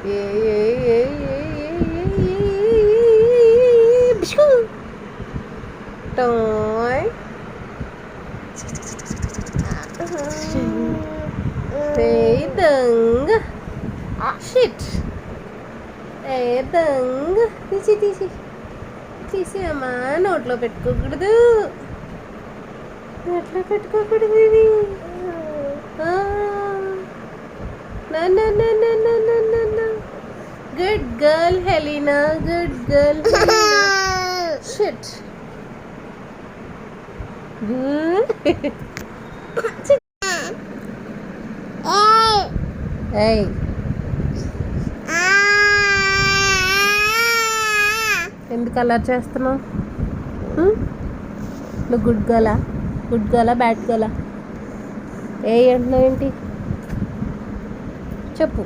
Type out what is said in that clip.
ఏ ఏ ఏ ఏ ఏ బిష్కు toy ఏ దొంగ shit ఏ దొంగ తీసి తీసి తీసి అమ్మా నోట్లో పెట్టుకోకూడదు నోట్లో పెట్టుకోకూడదు ఇది good girl Helena good girl shit ఏయ్ ఎందుకు అలా చేస్తున్నావు నువ్వు గుడ్ గర్లా బ్యాడ్ గర్లా ఏ అంటున్నావు ఏంటి చెప్పు